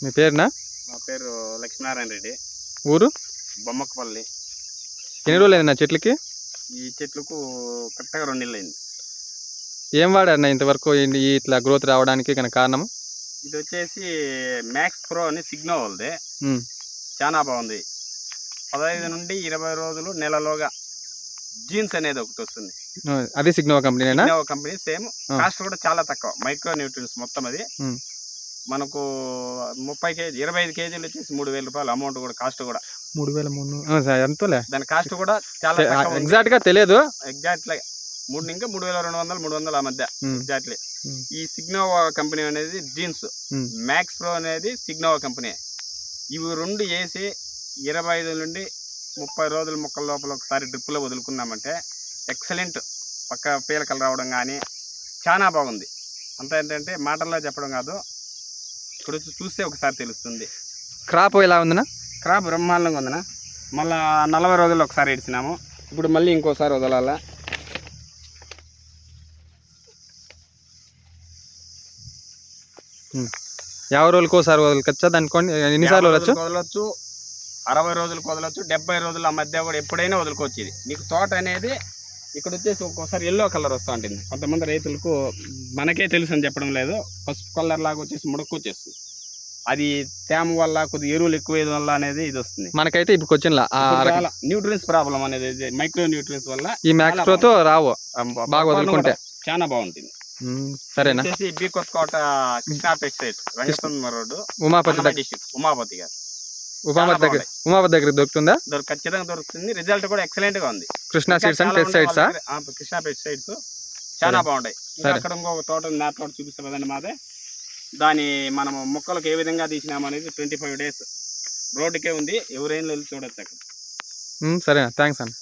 మీ పేరునా? నా పేరు లక్ష్మీనారాయణ రెడ్డి. ఊరు? బొమ్మక్కపల్లి. ఎన్ని రోజులు అయింది చెట్లకి? ఈ చెట్లకు కరెక్ట్గా 2 నెలలు అయింది. ఏం వాడారన్న ఇంతవరకు ఇట్లా గ్రోత్ రావడానికి కారణం? ఇది వచ్చేసి మ్యాక్స్ ప్రో అని సిగ్నో వాళ్ళది. చాలా బాగుంది. 15 నుండి 20 రోజులు నెలలోగా జీన్స్ అనేది ఒకటి వస్తుంది. అది సిగ్నో కంపెనీనా? సిగ్నో కంపెనీ సేమ్. కాస్ట్ కూడా చాలా తక్కువ. మైక్రో న్యూట్రియన్స్ మొత్తం అది. మనకు 30 కేజీ 25 కేజీలు వచ్చేసి 3,000 రూపాయలు అమౌంట్ కూడా. కాస్ట్ కూడా 3,300 ఎంతలే. దాని కాస్ట్ కూడా చాలా ఎగ్జాక్ట్ గా తెలియదు. ఎగ్జాక్ట్లీ 3,200 300 ఆ మధ్య ఎగ్జాక్ట్లీ. ఈ సిగ్నోవా కంపెనీ అనేది జీన్స్, మ్యాక్స్ ప్రో అనేది సిగ్నోవా కంపెనీ. ఇవి రెండు వేసి 25 నుండి 30 రోజుల మొక్కల లోపల ఒకసారి డ్రిప్పులో వదులుకున్నామంటే ఎక్సలెంట్ పక్క పీలకలు రావడం కానీ చాలా బాగుంది. అంత ఏంటంటే మాటల్లో చెప్పడం కాదు, ఇక్కడ వచ్చి చూస్తే ఒకసారి తెలుస్తుంది. క్రాప్ ఎలా ఉందన్నా? క్రాప్ బ్రహ్మాండంగా ఉందన్నా. మళ్ళీ 40 రోజుల్లో ఒకసారి ఇడిచినాము. ఇప్పుడు మళ్ళీ ఇంకోసారి వదలాలా. యాభై రోజులకు ఒకసారి వదలకొచ్చా? దానికోండి ఎన్నిసార్లు వదలొచ్చు? 60 రోజులకు వదలొచ్చు, 70 రోజుల మధ్య కూడా ఎప్పుడైనా వదులుకోవచ్చు. ఇది మీకు తోట అనేది ఇక్కడ వచ్చేసి ఒక్కోసారి ఎల్లో కలర్ వస్తూ ఉంటుంది. కొంతమంది రైతులకు మనకే తెలుసు అని చెప్పడం లేదు, పసుపు కలర్ లాగా వచ్చేసి ముడకొచ్చేస్తుంది. అది తేమ వల్ల కొద్దిగా ఎరువులు ఎక్కువ వల్ల అనేది ఇది వస్తుంది. మనకైతే ఇప్పుడు వచ్చిన న్యూట్రియన్స్ ప్రాబ్లం అనేది మైక్రో న్యూట్రియన్స్ వల్ల ఈ మ్యాక్స్ ప్రోతో రావు. బాగా వదులుకుంటే చాలా బాగుంటుంది. సరేనా? B Kothakota Krishna pesticides, Rangaswamy road, Umapathi district, Umapathi గారు. ఉమాపతి దగ్గర దొరుకుతుందా? ఖచ్చితంగా దొరుకుతుంది. రిజల్ట్ కూడా ఎక్సలెంట్ గా ఉంది. Krishna seeds and pesticides. Krishna pesticides చాలా బాగుంటాయి. అక్కడ ఇంకొక తోట నా తోట చూపిస్తారు కదండి మాదే. దాని మనము మొక్కలకు ఏ విధంగా తీసినామనేది 25 days రోడ్డుకే ఉంది. ఎవరైనా వెళ్ళి చూడొచ్చు అక్కడ. సరేనా? థ్యాంక్స్ అన్న.